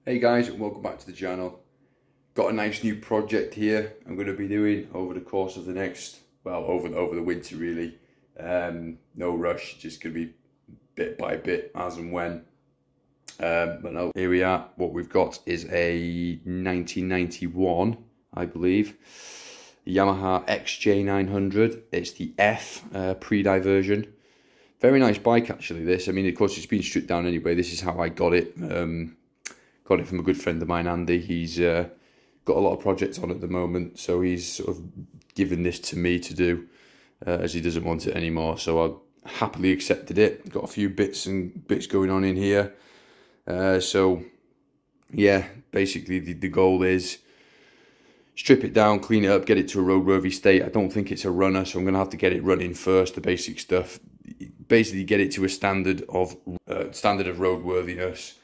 Hey guys, and welcome back to the channel. Got a nice new project here I'm going to be doing over the course of the next, well, over the winter really. No rush, just going to be bit by bit as and when. But no, here we are. What we've got is a 1991, I believe, Yamaha XJ900. It's the F pre-diversion. Very nice bike actually, this. I mean, of course it's been stripped down anyway. This is how I got it. Got it from a good friend of mine, Andy. He's got a lot of projects on at the moment, so he's sort of given this to me to do as he doesn't want it anymore. So I happily accepted it. Got a few bits going on in here. So yeah, basically the goal is strip it down, clean it up, get it to a roadworthy state. I don't think it's a runner, so I'm going to have to get it running first, the basic stuff. Basically get it to a standard of roadworthiness.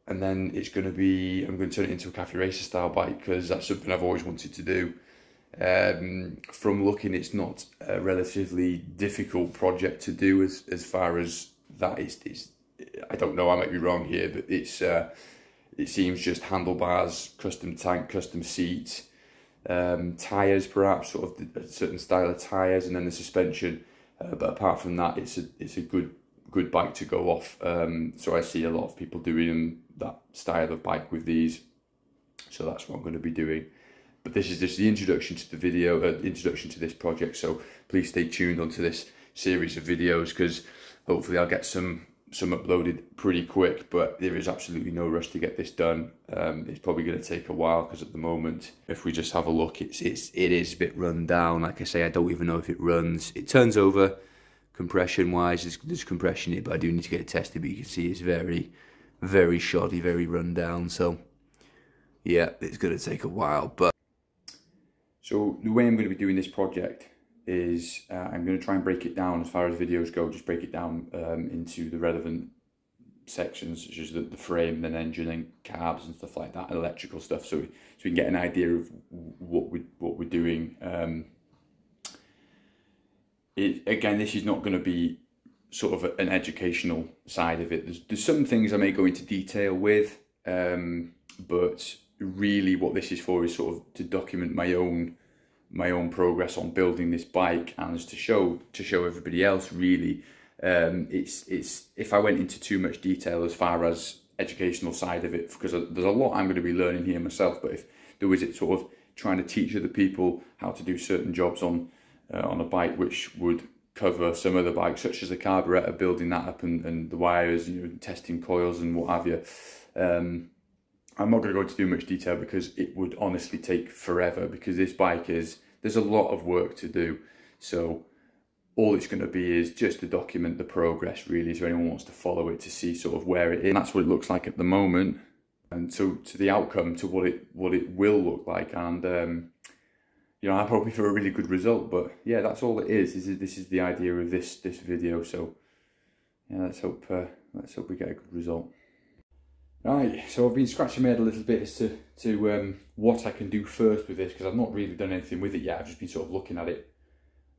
And then it's going to be, I'm going to turn it into a cafe racer style bike because that's something I've always wanted to do. From looking, it's not a relatively difficult project to do as far as that is. I don't know, I might be wrong here, but it's it seems just handlebars, custom tank, custom seats, tyres perhaps, sort of a certain style of tyres, and then the suspension. But apart from that, it's a good bike to go off. So I see a lot of people doing that style of bike with these, so that's what I'm going to be doing. But this is just the introduction to the video, introduction to this project, so please stay tuned onto this series of videos because hopefully I'll get some uploaded pretty quick, but there is absolutely no rush to get this done. It's probably going to take a while because at the moment, if we just have a look, it is a bit run down. Like I say, I don't even know if it runs. It turns over compression wise, there's compression in it, but I do need to get it tested. But you can see it's very shoddy, very run down. So yeah, it's going to take a while. But so the way I'm going to be doing this project is I'm going to try and break it down as far as videos go. Just break it down into the relevant sections, such as the frame, and engine, and carbs and stuff like that, and electrical stuff, so we can get an idea of what we're doing. Again, this is not going to be sort of an educational side of it. There's some things I may go into detail with, but really what this is for is sort of to document my own progress on building this bike, and to show everybody else really. It's if I went into too much detail as far as educational side of it, because there's a lot I'm going to be learning here myself, but if there was it sort of trying to teach other people how to do certain jobs on a bike which would cover some other bikes, such as the carburetor, building that up, and the wires, testing coils and what have you. I'm not going to go into too much detail because it would honestly take forever, because this bike there's a lot of work to do. So all it's going to be is just to document the progress really, so anyone wants to follow it to see sort of where it is. And that's what it looks like at the moment, and so to the outcome, to what it will look like, and I'm hoping for a really good result. But yeah, that's all it is. This is the idea of this video. So yeah, let's hope we get a good result. Right, so I've been scratching my head a little bit as to what I can do first with this, because I've not really done anything with it yet. I've just been sort of looking at it.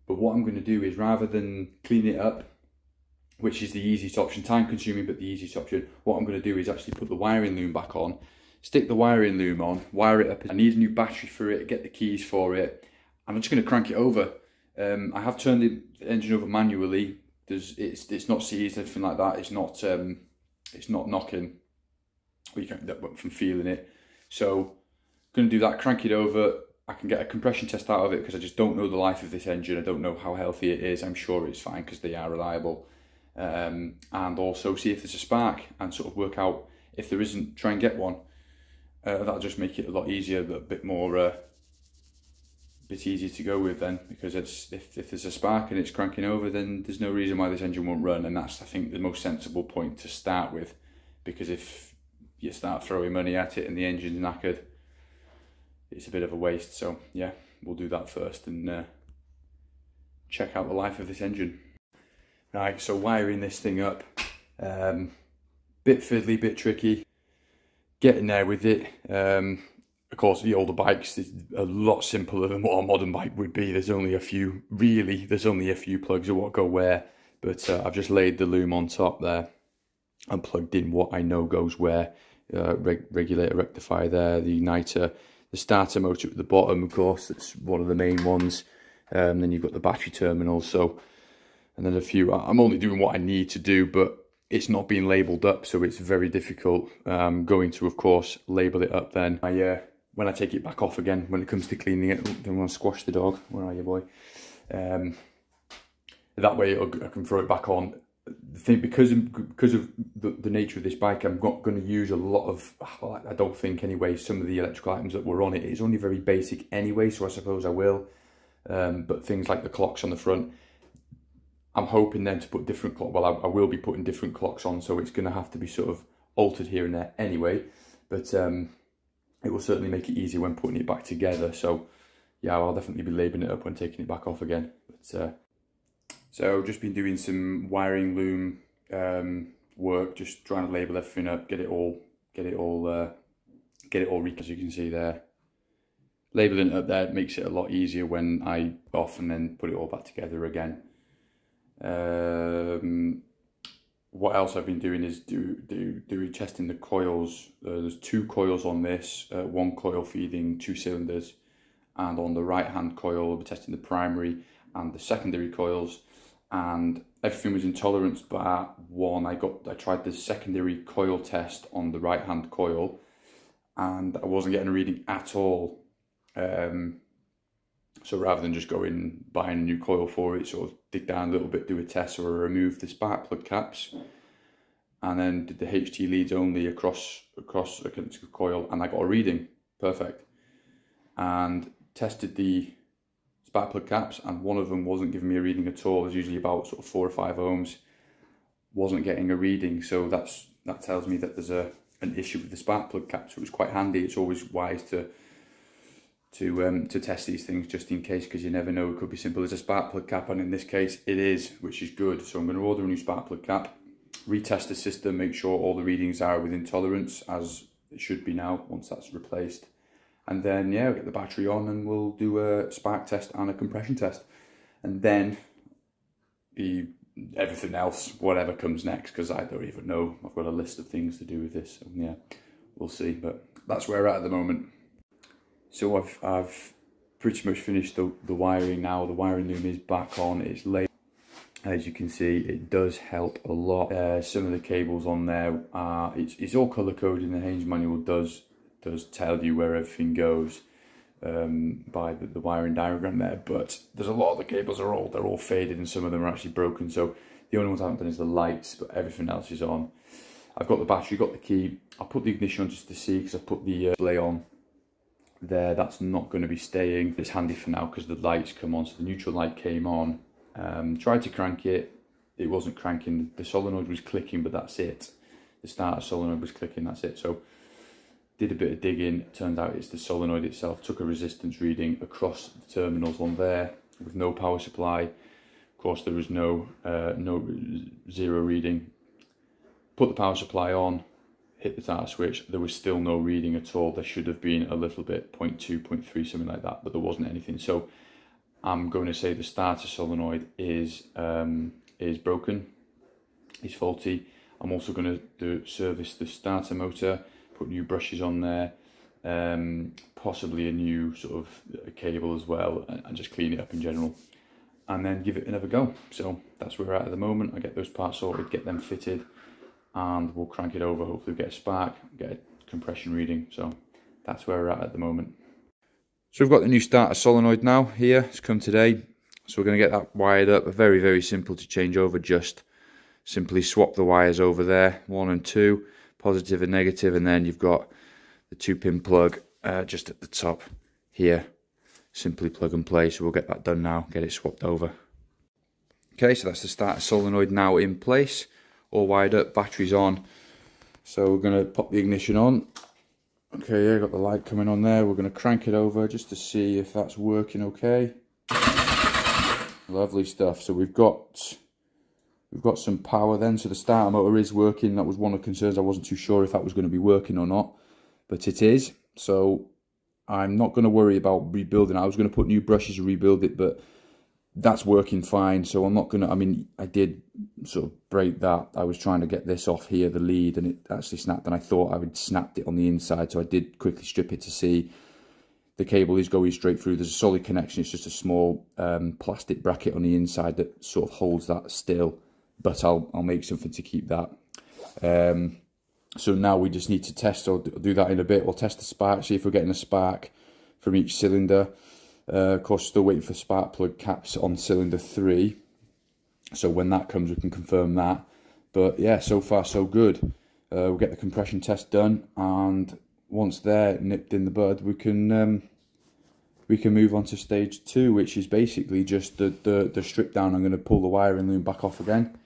But what I'm going to do is, rather than clean it up, which is the easiest option, time consuming but the easiest option, what I'm going to do is actually put the wiring loom back on, stick the wiring loom on, wire it up. I need a new battery for it, get the keys for it. I'm just going to crank it over. I have turned the engine over manually. It's not seized, anything like that. It's not knocking. You can't get from feeling it. So I'm going to do that, crank it over. I can get a compression test out of it because I just don't know the life of this engine. I don't know how healthy it is. I'm sure it's fine because they are reliable. And also see if there's a spark and sort of work out if there isn't, try and get one. That'll just make it a lot easier, but a bit more, bit easier to go with then, because if there's a spark and it's cranking over, then there's no reason why this engine won't run. And that's, I think, the most sensible point to start with, because if you start throwing money at it and the engine's knackered, it's a bit of a waste. So yeah, we'll do that first and check out the life of this engine. Right, so wiring this thing up, bit fiddly, bit tricky, getting there with it. Of course, the older bikes is a lot simpler than what a modern bike would be. There's only a few plugs of what go where, but I've just laid the loom on top there. and plugged in what I know goes where. Regulator, rectifier there, the igniter, the starter motor at the bottom, of course, that's one of the main ones. Then you've got the battery terminals, so, and then a few. I'm only doing what I need to do, but it's not being labelled up, so it's very difficult. Going to, of course, label it up then. When I take it back off again, when it comes to cleaning it, don't want to squash the dog. Where are you, boy? That way I can throw it back on. The thing, because of the nature of this bike, I'm not going to use a lot of, well, I don't think anyway, some of the electrical items that were on it. It's only very basic anyway, so I suppose I will. But things like the clocks on the front, I'm hoping then to put different clock. Well, I will be putting different clocks on, so it's going to have to be sort of altered here and there anyway. But it will certainly make it easier when putting it back together. So yeah, I'll definitely be labeling it up when taking it back off again. But so just been doing some wiring loom work, just trying to label everything up, get it all as you can see there. Labeling it up there makes it a lot easier when I off and then put it all back together again. What else I've been doing is testing the coils. There's 2 coils on this, 1 coil feeding 2 cylinders, and on the right hand coil I'll be testing the primary and the secondary coils. And everything was in tolerance bar 1. I tried the secondary coil test on the right hand coil, and I wasn't getting a reading at all. So rather than just going buying a new coil for it, sort of dig down a little bit, do a test, or remove the spark plug caps, and then did the HT leads only across a coil, and I got a reading perfect. And tested the spark plug caps, and one of them wasn't giving me a reading at all. It was usually about sort of 4 or 5 ohms, wasn't getting a reading. So that tells me that there's an issue with the spark plug cap. So it was quite handy. It's always wise to test these things just in case, because you never know, it could be simple as a spark plug cap, and in this case it is, which is good. So I'm going to order a new spark plug cap, retest the system, make sure all the readings are within tolerance as it should be now once that's replaced. And then, yeah, we'll get the battery on and we'll do a spark test and a compression test. And then everything else, whatever comes next, because I don't even know. I've got a list of things to do with this. So yeah, we'll see. But that's where we're at the moment. So I've pretty much finished the wiring now. The wiring loom is back on. It's laid. As you can see, it does help a lot. Some of the cables on there are, it's all color coded. The Haynes manual does tell you where everything goes by the wiring diagram there, but there's a lot of the cables they're all faded, and some of them are actually broken. So the only ones I haven't done is the lights, but everything else is on. I've got the battery, got the key. I'll put the ignition on just to see, because I've put the display on there. That's not going to be staying. It's handy for now because the lights come on. So the neutral light came on. Tried to crank it, it wasn't cranking. The solenoid was clicking, but that's it. The starter solenoid was clicking, that's it. So did a bit of digging, turns out it's the solenoid itself. Took a resistance reading across the terminals on there with no power supply. Of course there was no zero reading. Put the power supply on, hit the starter switch, there was still no reading at all. There should have been a little bit, 0.2, 0.3, something like that, but there wasn't anything. So I'm going to say the starter solenoid is broken, is faulty. I'm also going to service the starter motor, put new brushes on there, possibly a new sort of cable as well, and just clean it up in general, and then give it another go. So that's where we're at the moment. I get those parts sorted, get them fitted, and we'll crank it over, hopefully get a spark, get a compression reading. So that's where we're at the moment. So we've got the new starter solenoid now here, it's come today. So we're going to get that wired up. Very, very simple to change over, just simply swap the wires over there, 1 and 2, positive and negative, and then you've got the 2-pin plug just at the top here. Simply plug and play, so we'll get that done now, get it swapped over. Okay, so that's the starter solenoid now in place, all wired up, batteries on. So we're going to pop the ignition on. Okay, yeah, got the light coming on there. We're going to crank it over just to see if that's working okay. Lovely stuff. So we've got some power then. So the starter motor is working. That was one of the concerns. I wasn't too sure if that was going to be working or not, but it is. So I'm not going to worry about rebuilding. I was going to put new brushes to rebuild it, but that's working fine. So I'm not gonna, I mean, I did sort of break that. I was trying to get this off here, the lead, and it actually snapped, and I thought I would snapped it on the inside, so I did quickly strip it to see the cable is going straight through. There's a solid connection. It's just a small plastic bracket on the inside that sort of holds that still, but I'll make something to keep that. So now we just need to test, or do that in a bit. We'll test the spark, see if we're getting a spark from each cylinder. Of course, still waiting for spark plug caps on cylinder 3. So when that comes, we can confirm that. But yeah, so far so good. We'll get the compression test done, and once they're nipped in the bud, we can move on to stage 2, which is basically just the strip down. I'm going to pull the wiring loom back off again,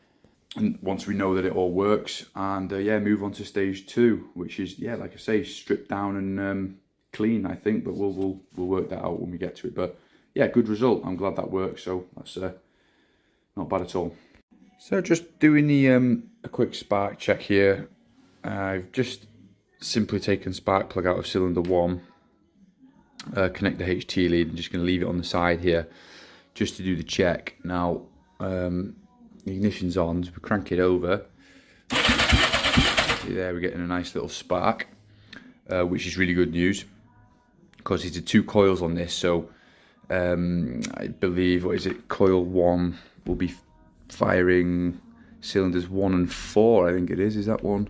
and once we know that it all works, and yeah, move on to stage 2, which is, yeah, like I say, strip down and clean, I think, but we'll work that out when we get to it. But yeah, good result. I'm glad that works, so that's not bad at all. So just doing the a quick spark check here. I've just simply taken spark plug out of cylinder 1, connect the HT lead, and just going to leave it on the side here just to do the check. Now the ignition's on, so we crank it over. See there, we're getting a nice little spark, which is really good news, because it's 2 coils on this. So I believe, what is it, coil 1 will be firing cylinders 1 and 4, I think it is that one?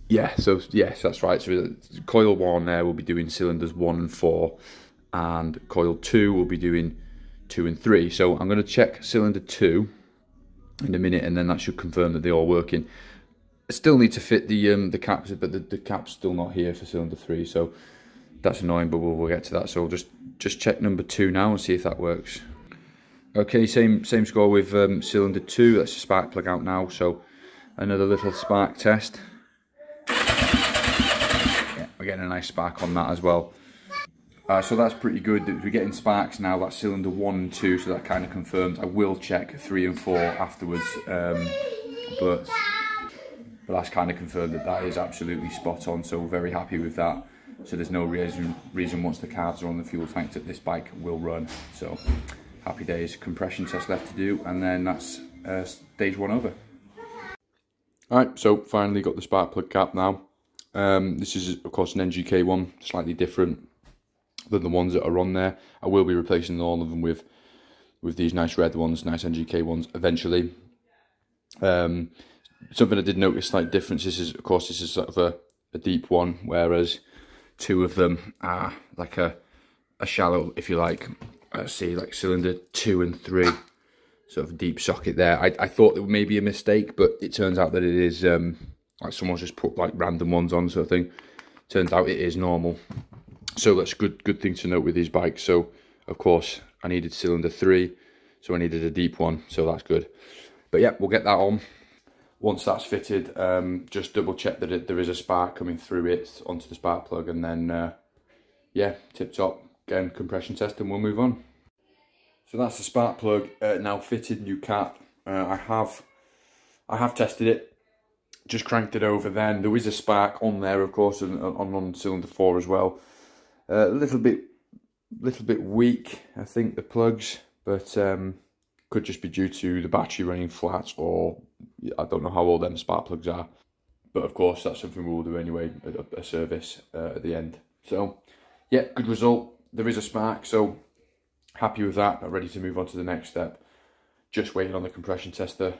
Yeah, so yes, that's right. So coil 1 there will be doing cylinders 1 and 4, and coil 2 will be doing 2 and 3. So I'm going to check cylinder 2 in a minute, and then that should confirm that they're all working. I still need to fit the caps, but the cap's still not here for cylinder 3, so that's annoying, but we'll get to that. So we'll just check number 2 now and see if that works. Okay, same score with cylinder 2. That's the spark plug out now, so another little spark test. Yeah, we're getting a nice spark on that as well. So that's pretty good. We're getting sparks now. That's cylinder 1 and 2, so that kind of confirms. I will check 3 and 4 afterwards, but that's kind of confirmed that is absolutely spot on, so we're very happy with that. So there's no reason once the carbs are on the fuel tank that this bike will run. So happy days. Compression test left to do, and then that's stage 1 over. Alright, so finally got the spark plug cap now. This is of course an NGK one, slightly different than the ones that are on there. I will be replacing all of them with these nice red ones, nice NGK ones eventually. Something I did notice slight difference is, of course, this is sort of a deep one, whereas 2 of them are like a shallow, if you like. See, like cylinder 2 and 3, sort of deep socket there. I thought it may be a mistake, but it turns out that it is like someone's just put like random ones on, sort of thing. Turns out it is normal. So that's a good thing to note with these bikes. So of course I needed cylinder 3, so I needed a deep one, so that's good. But yeah, we'll get that on. Once that's fitted, just double check that there is a spark coming through it onto the spark plug, and then yeah, tip top. Again, compression test, and we'll move on. So that's the spark plug now fitted, new cap. I have tested it, just cranked it over. Then there is a spark on there, of course, and on cylinder 4 as well. A little bit weak, I think, the plugs, but could just be due to the battery running flat, or I don't know how old them spark plugs are. But of course, that's something we'll do anyway, a service at the end. So yeah, good result. There is a spark, so happy with that. Ready to move on to the next step. Just waiting on the compression tester.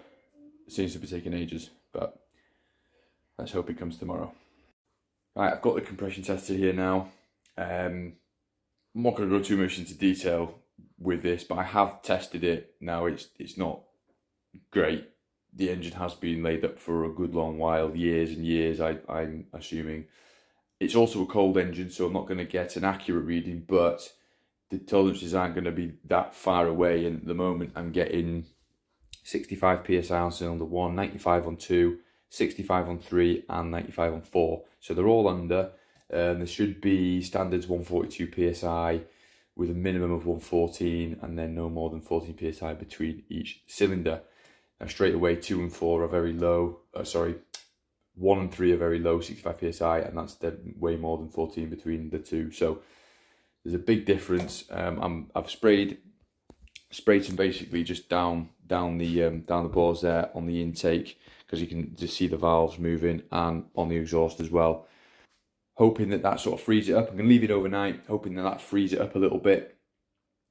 It seems to be taking ages, but let's hope it comes tomorrow. Right, I've got the compression tester here now. I'm not going to go too much into detail with this, but I have tested it. Now it's not great. The engine has been laid up for a good long while, years and years, I'm assuming. It's also a cold engine, so I'm not going to get an accurate reading, but the tolerances aren't going to be that far away. And at the moment, I'm getting 65 psi on cylinder 1, 95 on 2, 65 on 3, and 95 on 4. So they're all under. There should be standards 142 psi with a minimum of 114, and then no more than 14 psi between each cylinder. Now straight away, 2 and 4 are very low. 1 and 3 are very low, 65 psi, and that's way more than 14 between the two. So there's a big difference. I've sprayed sprayed some basically just down the bores there on the intake, because you can just see the valves moving, and on the exhaust as well. Hoping that that sort of frees it up. I'm going to leave it overnight, hoping that that frees it up a little bit.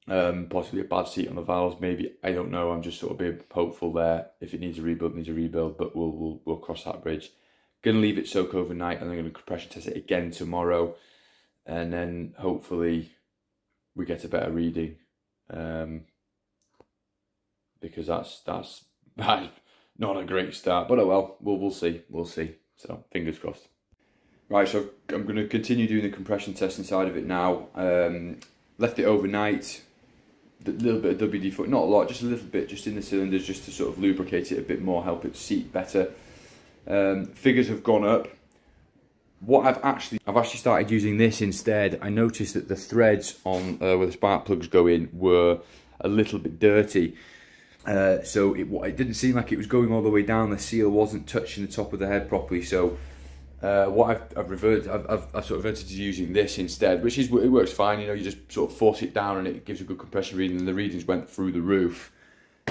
Possibly a bad seat on the valves, maybe, I don't know. I'm just sort of being hopeful there. If it needs a rebuild, it needs a rebuild, but we'll cross that bridge. Going to leave it soak overnight, and I'm going to compression test it again tomorrow, and then hopefully we get a better reading, because that's not a great start, but oh well, we'll see. So fingers crossed. Right, so I'm going to continue doing the compression test inside of it now. Left it overnight. A little bit of WD-40, not a lot, just a little bit, just in the cylinders, just to sort of lubricate it a bit more, help it seat better. Figures have gone up. What I've actually started using this instead. I noticed that the threads on where the spark plugs go in were a little bit dirty. So it didn't seem like it was going all the way down. The seal wasn't touching the top of the head properly. So what I've sort of reverted to using this instead, which it works fine. You know, you just sort of force it down and it gives a good compression reading, and the readings went through the roof.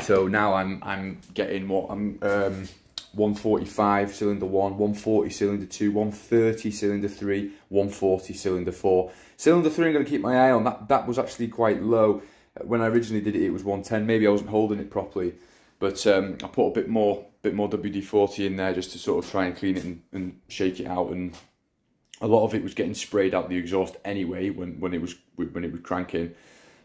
So now I'm getting what 145 cylinder 1, 140 cylinder 2, 130 cylinder 3, 140 cylinder 4. Cylinder 3 I'm going to keep my eye on. That was actually quite low. When I originally did it, it was 110. Maybe I wasn't holding it properly, but I put a bit more WD-40 in there just to sort of try and clean it and shake it out. And a lot of it was getting sprayed out the exhaust anyway when it was cranking.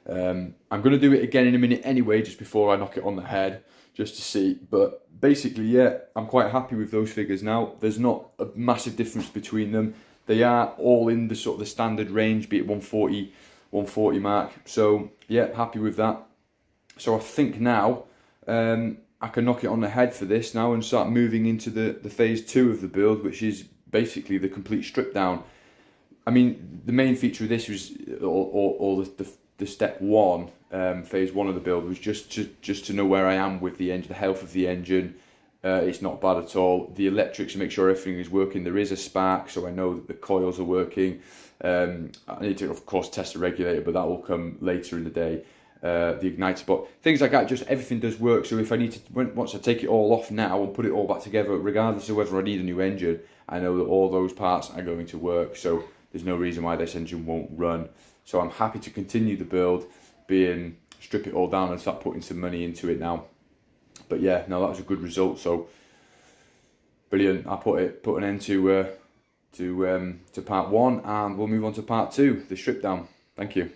I'm going to do it again in a minute anyway, just before I knock it on the head, just to see. But basically, yeah, I'm quite happy with those figures now. There's not a massive difference between them. They are all in the sort of the standard range, be it 140 mark. So yeah, happy with that. So I think now I can knock it on the head for this now and start moving into the phase 2 of the build, which is basically the complete strip down. I mean, the main feature of this was, or the step 1, phase 1 of the build, was just to know where I am with the engine, the health of the engine. It's not bad at all. The electrics, to make sure everything is working. There is a spark, so I know that the coils are working. I need to, of course, test the regulator, but that will come later in the day. The igniter, but things like that, just everything does work. So if I need to, once I take it all off now and put it all back together, regardless of whether I need a new engine, I know that all those parts are going to work. So there's no reason why this engine won't run. So I'm happy to continue the build, strip it all down and start putting some money into it now. But yeah, no, that was a good result. So brilliant. I put an end to part 1, and we'll move on to part 2, the strip down. Thank you.